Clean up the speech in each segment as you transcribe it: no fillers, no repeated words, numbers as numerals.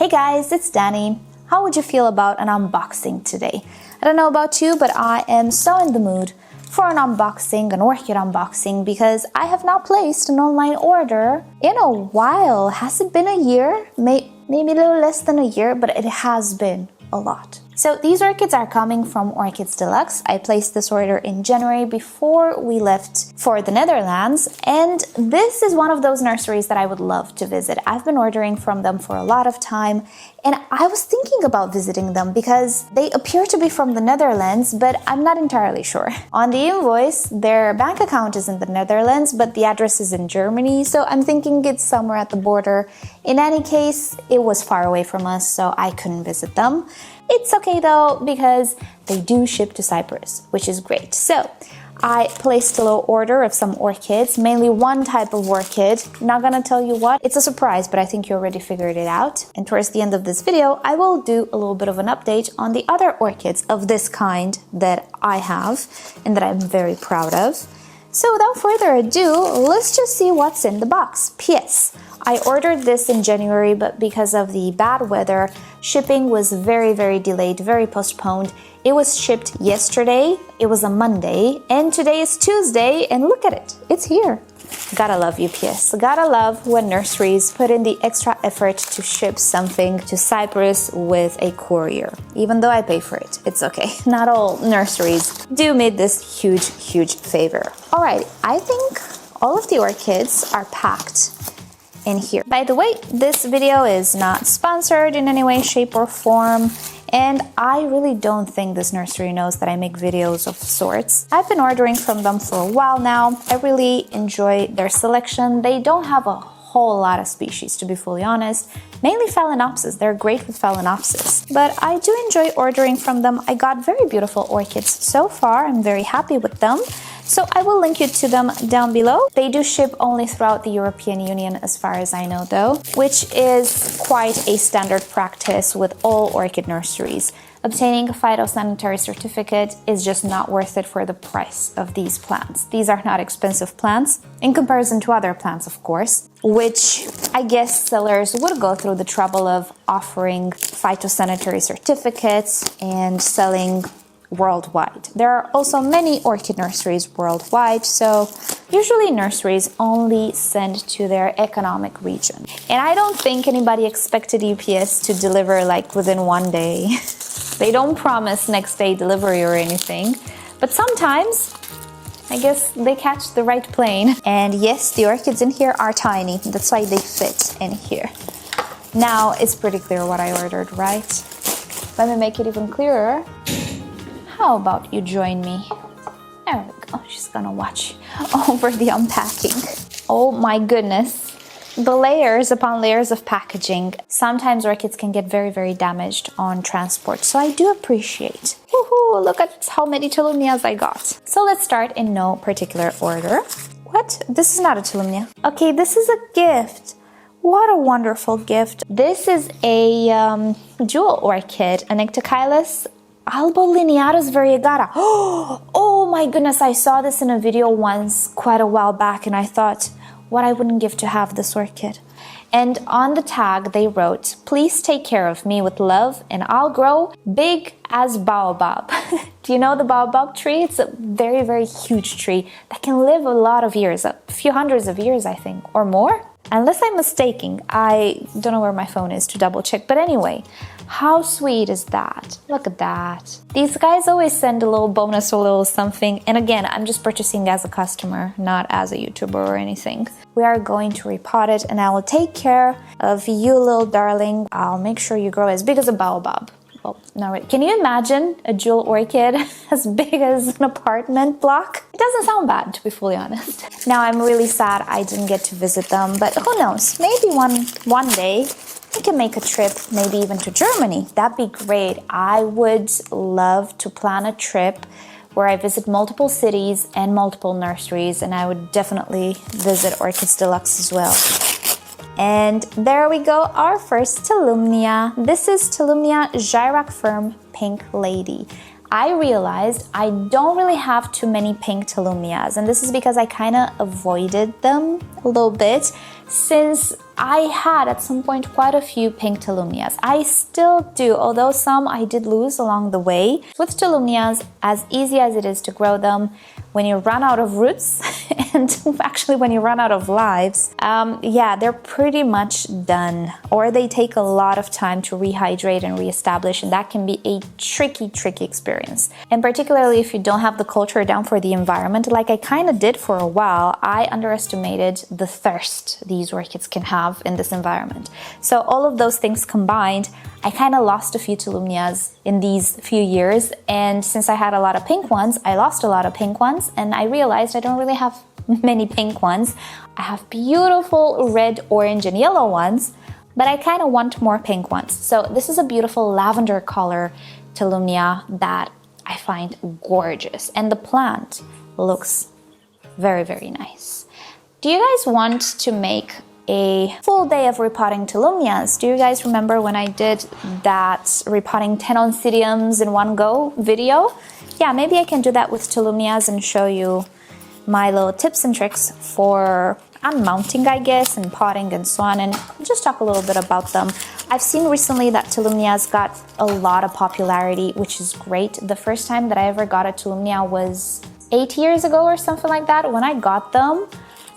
Hey guys, it's Danny. How would you feel about an unboxing today? I don't know about you, but I am so in the mood for an unboxing, an orchid unboxing, because I have now placed an online order in a while. Has it been a year? Maybe a little less than a year, but it has been a lot. So these orchids are coming from Orchids Deluxe. I placed this order in January before we left for the Netherlands, and this is one of those nurseries that I would love to visit. I've been ordering from them for a lot of time, and I was thinking about visiting them because they appear to be from the Netherlands, but I'm not entirely sure. On the invoice, their bank account is in the Netherlands, but the address is in Germany, so I'm thinking it's somewhere at the border. In any case, it was far away from us, so I couldn't visit them. It's okay though, because they do ship to Cyprus, which is great. So I placed a little order of some orchids, mainly one type of orchid. Not gonna tell you what, it's a surprise, but I think you already figured it out. And towards the end of this video, I will do a little bit of an update on the other orchids of this kind that I have and that I'm very proud of. So without further ado, let's just see what's in the box. P.S. I ordered this in January, but because of the bad weather, shipping was very delayed, very postponed. It was shipped yesterday, it was a Monday, and today is Tuesday, and look at it, it's here. Gotta love UPS. Gotta love when nurseries put in the extra effort to ship something to Cyprus with a courier. Even though I pay for it, it's okay. Not all nurseries do me this huge favor. Alright, I think all of the orchids are packed in here. By the way, this video is not sponsored in any way, shape, or form. And I really don't think this nursery knows that I make videos of sorts. I've been ordering from them for a while now. I really enjoy their selection. They don't have a whole lot of species, to be fully honest. Mainly Phalaenopsis. They're great with Phalaenopsis. But I do enjoy ordering from them. I got very beautiful orchids so far. I'm very happy with them. So I will link you to them down below. They do ship only throughout the European Union as far as I know though, which is quite a standard practice with all orchid nurseries. Obtaining a phytosanitary certificate is just not worth it for the price of these plants. These are not expensive plants, in comparison to other plants of course, which I guess sellers would go through the trouble of offering phytosanitary certificates and selling worldwide. There are also many orchid nurseries worldwide, so usually nurseries only send to their economic region. And I don't think anybody expected UPS to deliver like within one day. They don't promise next day delivery or anything, but sometimes I guess they catch the right plane. And yes, the orchids in here are tiny, that's why they fit in here. Now it's pretty clear what I ordered, right? Let me make it even clearer. How about you join me? There we go. She's gonna watch over the unpacking. Oh my goodness. The layers upon layers of packaging. Sometimes orchids can get very damaged on transport, so I do appreciate. Woohoo! Look at how many Tolumnias I got. So let's start in no particular order. What? This is not a Tolumnia. Okay, this is a gift. What a wonderful gift. This is a jewel orchid, an Ectocylus Albolineatus variegata. Oh my goodness, I saw this in a video once quite a while back and I thought, what I wouldn't give to have this orchid. And on the tag they wrote, please take care of me with love and I'll grow big as baobab. Do you know the baobab tree? It's a very huge tree that can live a lot of years, a few hundreds of years I think, or more. Unless I'm mistaken, I don't know where my phone is to double check, but anyway, how sweet is that? Look at that. These guys always send a little bonus or a little something, and again, I'm just purchasing as a customer, not as a YouTuber or anything. We are going to repot it, and I will take care of you, little darling. I'll make sure you grow as big as a baobab. Well, not really. Can you imagine a jewel orchid as big as an apartment block? It doesn't sound bad, to be fully honest. Now I'm really sad I didn't get to visit them, but who knows? Maybe one day we can make a trip, maybe even to Germany. That'd be great. I would love to plan a trip where I visit multiple cities and multiple nurseries, and I would definitely visit Orchids Deluxe as well. And there we go, our first Tolumnia. This is Tolumnia Gyrophorm Pink Lady. I realized I don't really have too many pink Tolumnias, and this is because I kind of avoided them a little bit since I had at some point quite a few pink Tolumnias. I still do, although some I did lose along the way. With Tolumnias, as easy as it is to grow them, when you run out of roots and actually when you run out of lives, yeah, they're pretty much done, or they take a lot of time to rehydrate and reestablish, and that can be a tricky experience. And particularly if you don't have the culture down for the environment, like I kind of did for a while, I underestimated the thirst these orchids can have in this environment. So all of those things combined, I kind of lost a few Tolumnias in these few years, and since I had a lot of pink ones, I lost a lot of pink ones, and I realized I don't really have many pink ones. I have beautiful red, orange, and yellow ones, but I kind of want more pink ones. So this is a beautiful lavender color Tolumnia that I find gorgeous, and the plant looks very nice. Do you guys want to make a full day of repotting Tolumnias? Do you guys remember when I did that repotting 10 oncidiums in one go video? Yeah, maybe I can do that with Tolumnias and show you my little tips and tricks for unmounting, I guess, and potting and so on, and just talk a little bit about them. I've seen recently that Tolumnias got a lot of popularity, which is great. The first time that I ever got a Tolumnia was 8 years ago or something like that. When I got them,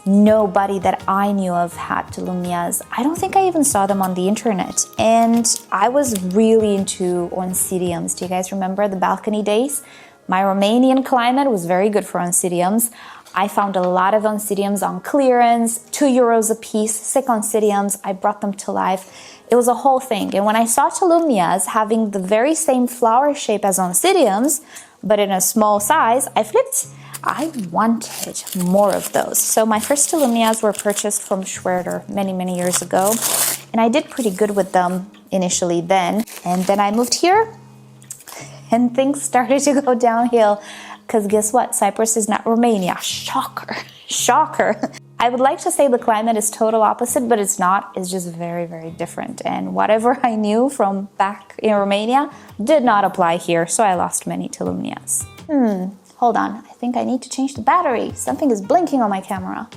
nobody that I knew of had Tolumnias. I don't think I even saw them on the internet. And I was really into oncidiums. Do you guys remember the balcony days? My Romanian climate was very good for oncidiums. I found a lot of oncidiums on clearance, €2 a piece, sick oncidiums. I brought them to life. It was a whole thing. And when I saw Tolumnias having the very same flower shape as oncidiums, but in a small size, I flipped. I wanted more of those. So my first Tolumnias were purchased from Schwerter many years ago, and I did pretty good with them initially then. And then I moved here, and things started to go downhill, because guess what? Cyprus is not Romania. Shocker. I would like to say the climate is total opposite, but it's not. It's just very different. And whatever I knew from back in Romania did not apply here, so I lost many Tolumnias. Hold on, I think I need to change the battery. Something is blinking on my camera.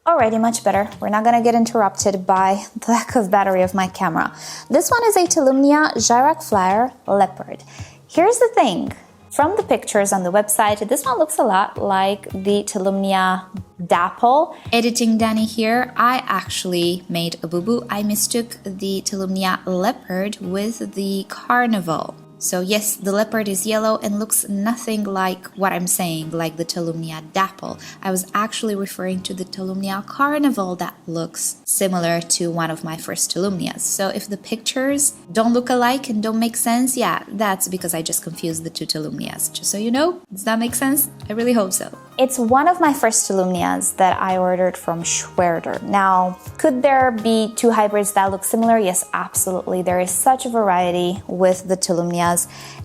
Alrighty, much better. We're not gonna get interrupted by the lack of battery of my camera. This one is a Tolumnia Gyrac Flyer Leopard. Here's the thing. From the pictures on the website, this one looks a lot like the Tolumnia Dapple. Editing Danny here, I actually made a boo-boo. I mistook the Tolumnia Leopard with the Carnival. So yes, the leopard is yellow and looks nothing like what I'm saying, like the Tolumnia Dapple. I was actually referring to the Tolumnia Carnival that looks similar to one of my first Tolumnias. So if the pictures don't look alike and don't make sense, yeah, that's because I just confused the two Tolumnias. Just so you know, does that make sense? I really hope so. It's one of my first Tolumnias that I ordered from Schwerter. Now, could there be two hybrids that look similar? Yes, absolutely. There is such a variety with the Tolumnias.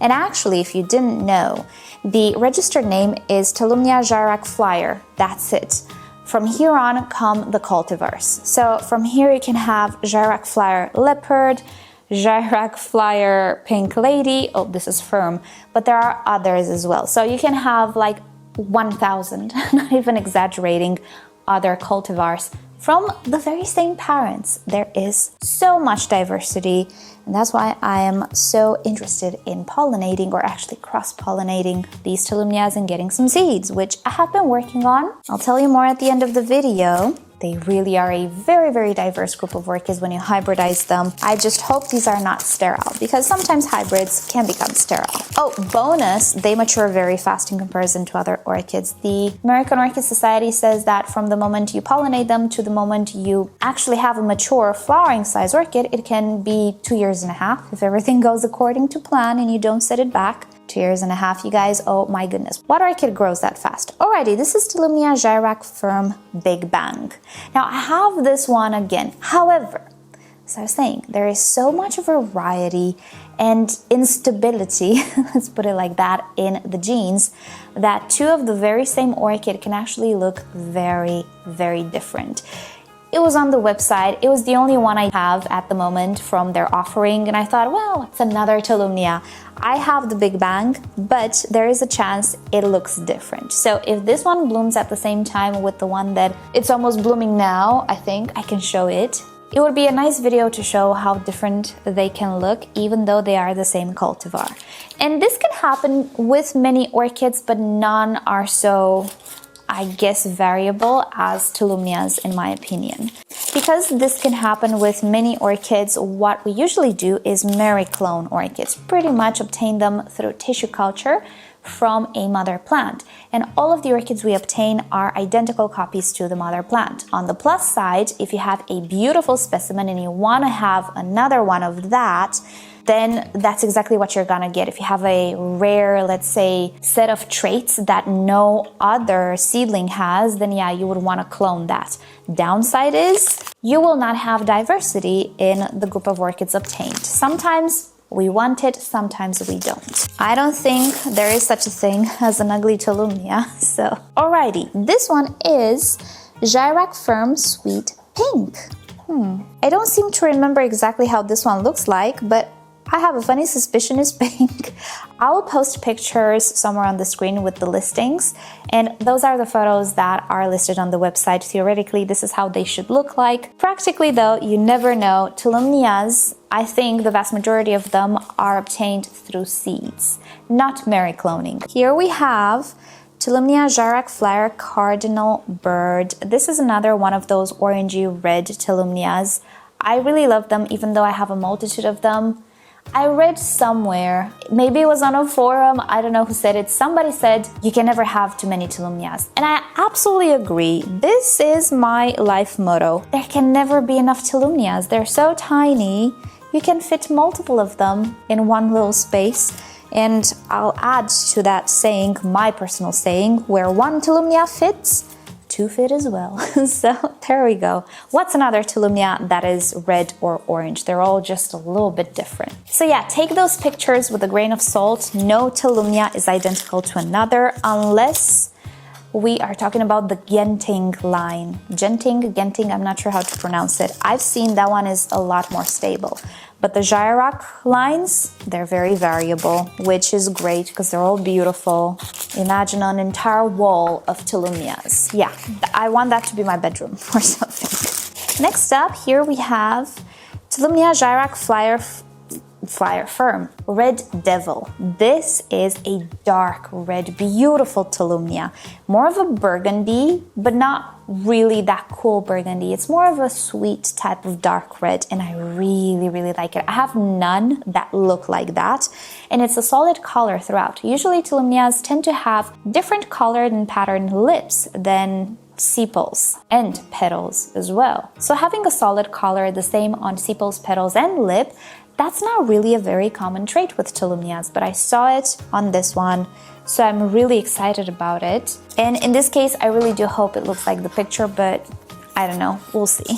And actually, if you didn't know, the registered name is Tolumnia Gyrac Flyer. That's it. From here on come the cultivars. So from here you can have Gyrac Flyer Leopard, Gyrac Flyer Pink Lady. Oh, this is firm, but there are others as well. So you can have like 1,000, not even exaggerating, other cultivars from the very same parents. There is so much diversity, and that's why I am so interested in pollinating, or actually cross-pollinating, these Tolumnias and getting some seeds, which I have been working on. I'll tell you more at the end of the video. They really are a very diverse group of orchids when you hybridize them. I just hope these are not sterile, because sometimes hybrids can become sterile. Oh, bonus, they mature very fast in comparison to other orchids. The American Orchid Society says that from the moment you pollinate them to the moment you actually have a mature flowering size orchid, it can be 2.5 years if everything goes according to plan and you don't set it back. 2.5 years, you guys. Oh my goodness. What orchid grows that fast? Alrighty, this is Tolumnia Gyrac Firm Big Bang. Now I have this one again. However, as I was saying, there is so much variety and instability, let's put it like that, in the genes, that two of the very same orchid can actually look very different. It was on the website. It was the only one I have at the moment from their offering, and I thought, well, it's another Tolumnia. I have the Big Bang, but there is a chance it looks different. So if this one blooms at the same time with the one that it's almost blooming now, I think I can show it. It would be a nice video to show how different they can look even though they are the same cultivar. And this can happen with many orchids, but none are so, I guess, variable as Tolumnias in my opinion. Because this can happen with many orchids, what we usually do is marry clone orchids, pretty much obtain them through tissue culture from a mother plant. And all of the orchids we obtain are identical copies to the mother plant. On the plus side, if you have a beautiful specimen and you want to have another one of that, then that's exactly what you're gonna get. If you have a rare, let's say, set of traits that no other seedling has, then yeah, you would want to clone that. Downside is you will not have diversity in the group of orchids obtained. Sometimes we want it, sometimes we don't. I don't think there is such a thing as an ugly Tolumnia. So, alrighty, this one is Gyrac Firm Sweet Pink. I don't seem to remember exactly how this one looks like, but I have a funny suspicion it's pink. I will post pictures somewhere on the screen with the listings, and those are the photos that are listed on the website. Theoretically, this is how they should look like. Practically though, you never know. Tolumnias, I think the vast majority of them are obtained through seeds, not Mary cloning. Here we have Tolumnia Gyrac Flyer Cardinal Bird. This is another one of those orangey red Tolumnias. I really love them even though I have a multitude of them. I read somewhere, maybe it was on a forum, I don't know who said it, somebody said you can never have too many Tolumnias. And I absolutely agree. This is my life motto. There can never be enough Tolumnias. They're so tiny, you can fit multiple of them in one little space. And I'll add to that saying, my personal saying, where one Tolumnia fits, two fit as well. So there we go. What's another Tolumnia that is red or orange? They're all just a little bit different. So yeah, take those pictures with a grain of salt. No Tolumnia is identical to another unless we are talking about the Genting line. Genting, I'm not sure how to pronounce it. I've seen that one is a lot more stable. But the Gyrac lines, they're very variable, which is great because they're all beautiful. Imagine an entire wall of Tolumnias. Yeah, I want that to be my bedroom or something. Next up, here we have Tolumnia Gyrac Flyer Firm Red Devil. This is a dark red, beautiful Tolumnia. More of a burgundy, but not really that cool burgundy. It's more of a sweet type of dark red, and I really, really like it. I have none that look like that, and it's a solid color throughout. Usually Tolumnias tend to have different colored and patterned lips than sepals and petals as well. So having a solid color, the same on sepals, petals, and lip, that's not really a very common trait with Tolumnias, but I saw it on this one, so I'm really excited about it. And in this case, I really do hope it looks like the picture, but I don't know, we'll see.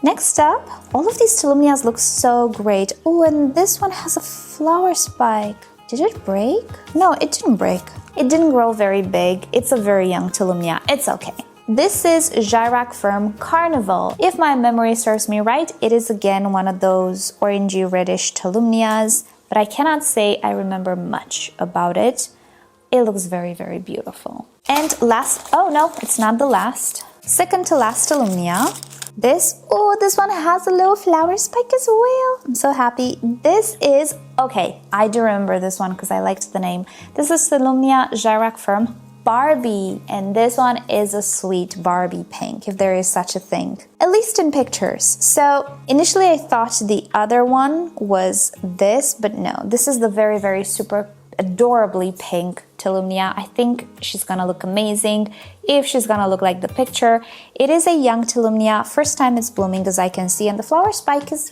Next up, all of these Tolumnias look so great. Oh, and this one has a flower spike. Did it break? No, it didn't break. It didn't grow very big. It's a very young Tolumnia. It's okay. This is Gyrac Firm Carnival. If my memory serves me right, it is again one of those orangey reddish Tolumnias, but I cannot say I remember much about it. It looks very, very beautiful. And last, oh no, it's not the last. Second to last Tolumnia. This one has a little flower spike as well. I'm so happy. This is, okay, I do remember this one because I liked the name. This is Tolumnia Gyrac Firm Barbie, and this one is a sweet Barbie pink, if there is such a thing, at least in pictures. So initially I thought the other one was this, but no, this is the very, very super adorably pink Tolumnia. I think she's gonna look amazing if she's gonna look like the picture. It is a young Tolumnia, first time it's blooming as I can see, and the flower spike is,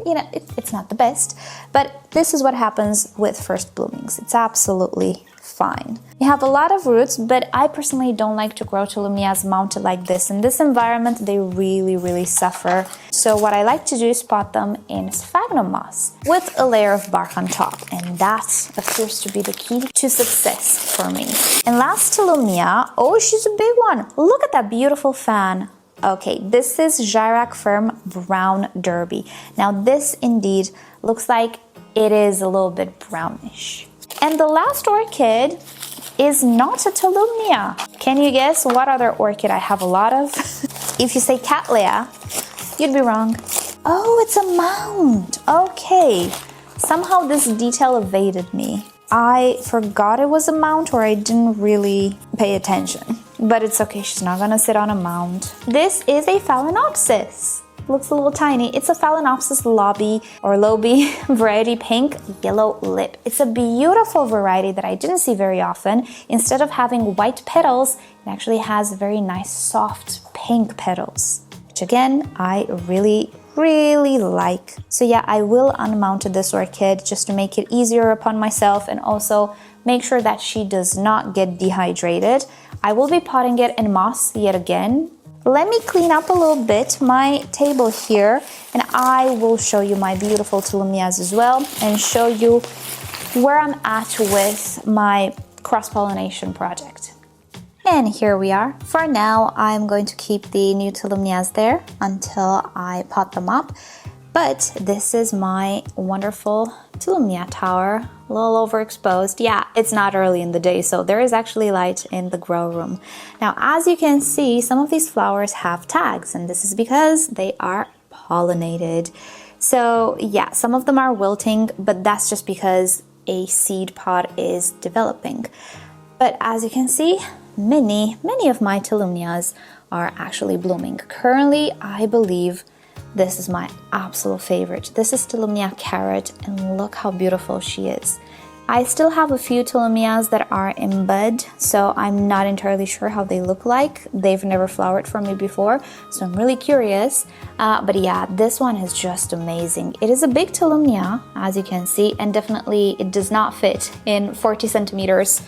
you know, it's not the best, but this is what happens with first bloomings. It's absolutely fine. You have a lot of roots, but I personally don't like to grow Tolumnias mounted like this. In this environment, they really, really suffer. So what I like to do is pot them in sphagnum moss with a layer of bark on top. And that appears to be the key to success for me. And last Tolumnia, oh, she's a big one. Look at that beautiful fan. Okay, this is Gyrac Firm Brown Derby. Now this indeed looks like it is a little bit brownish. And the last orchid is not a Tolumnia. Can you guess what other orchid I have a lot of? If you say Cattleya, you'd be wrong. Oh, it's a mound. Okay. Somehow this detail evaded me. I forgot it was a mound, or I didn't really pay attention. But it's okay, she's not gonna sit on a mound. This is a Phalaenopsis. Looks a little tiny. It's a Phalaenopsis lobi variety pink yellow lip. It's a beautiful variety that I didn't see very often. Instead of having white petals, it actually has very nice soft pink petals, which again, I really like. So yeah, I will unmount this orchid just to make it easier upon myself and also make sure that she does not get dehydrated. I will be potting it in moss yet again. Let me clean up a little bit my table here, and I will show you my beautiful Tolumnias as well and show you where I'm at with my cross-pollination project. And here we are. For now, I'm going to keep the new Tolumnias there until I pot them up. But this is my wonderful Tolumnia tower, a little overexposed. Yeah, it's not early in the day, so there is actually light in the grow room. Now, as you can see, some of these flowers have tags, and this is because they are pollinated. So yeah, some of them are wilting, but that's just because a seed pod is developing. But as you can see, many of my Tolumnias are actually blooming. Currently, I believe this is my absolute favorite. This is Tolumnia Carrot, and look how beautiful she is. I still have a few Tolumnias that are in bud, so I'm not entirely sure how they look like. They've never flowered for me before, so I'm really curious. But yeah, this one is just amazing. It is a big Tolumnia, as you can see, and definitely it does not fit in 40 centimeters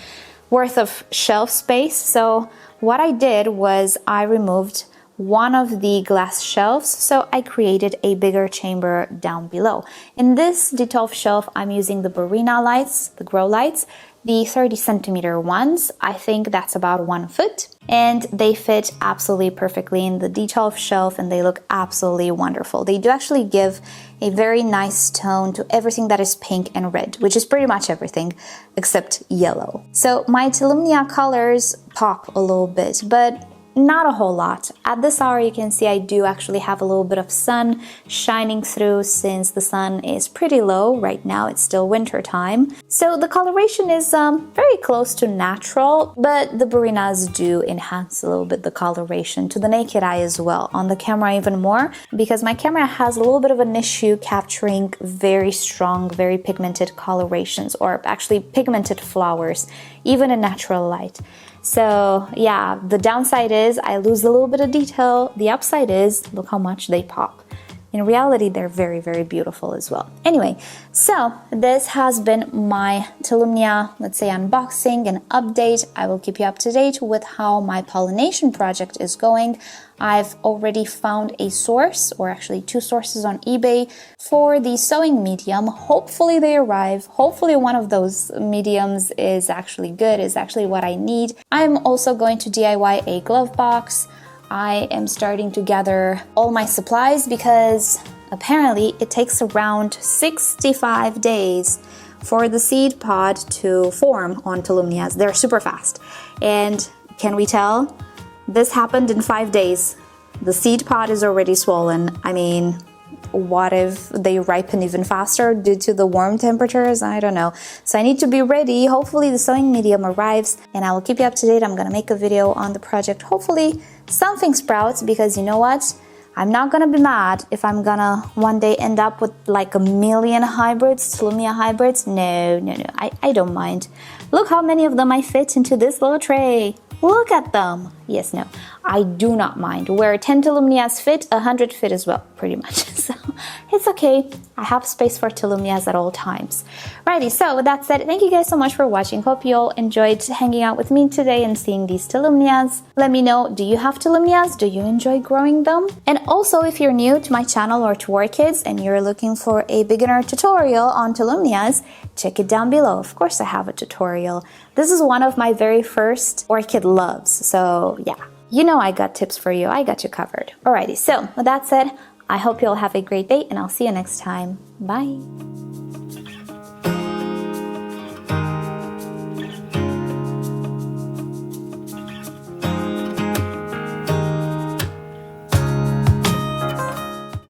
worth of shelf space. So what I did was I removed one of the glass shelves, so I created a bigger chamber down below. In this D12 shelf, I'm using the Barina lights, the grow lights, the 30 centimeter ones. I think that's about 1 foot, and they fit absolutely perfectly in the D12 shelf, and they look absolutely wonderful. They do actually give a very nice tone to everything that is pink and red, which is pretty much everything except yellow. So my Tolumnia colors pop a little bit, but not a whole lot. At this hour, you can see I do actually have a little bit of sun shining through since the sun is pretty low. Right now, it's still winter time. So the coloration is very close to natural, but the Barinas do enhance a little bit the coloration to the naked eye as well. On the camera even more, because my camera has a little bit of an issue capturing very strong, very pigmented colorations, or actually pigmented flowers, even in natural light. So yeah, the downside is I lose a little bit of detail. The upside is look how much they pop. In reality, they're very beautiful as well. Anyway, so this has been my Tolumnia, let's say, unboxing and update. I will keep you up to date with how my pollination project is going. I've already found a source, or actually 2 sources on eBay for the sewing medium. Hopefully they arrive. Hopefully one of those mediums is actually good, is actually what I need. I'm also going to DIY a glove box. I am starting to gather all my supplies because apparently it takes around 65 days for the seed pod to form on Tolumnias. They're super fast. And can we tell? This happened in 5 days. The seed pod is already swollen. I mean, what if they ripen even faster due to the warm temperatures? I don't know. So I need to be ready. Hopefully the sewing medium arrives, and I will keep you up to date. I'm gonna make a video on the project. Hopefully something sprouts, because you know what? I'm not gonna be mad if I'm gonna one day end up with like 1 million hybrids, Tolumnia hybrids. No, I don't mind. Look how many of them I fit into this little tray. Look at them. Yes, no, I do not mind. Where 10 Tolumnias fit, 100 fit as well, pretty much. So it's okay. I have space for Tolumnias at all times. Righty, so with that said, thank you guys so much for watching. Hope you all enjoyed hanging out with me today and seeing these Tolumnias. Let me know, do you have Tolumnias? Do you enjoy growing them? And also, if you're new to my channel or to Orchids and you're looking for a beginner tutorial on Tolumnias, check it down below. Of course I have a tutorial. This is one of my very first orchid loves. So yeah, you know I got tips for you. I got you covered. Alrighty, so with that said, I hope you all have a great day, and I'll see you next time. Bye.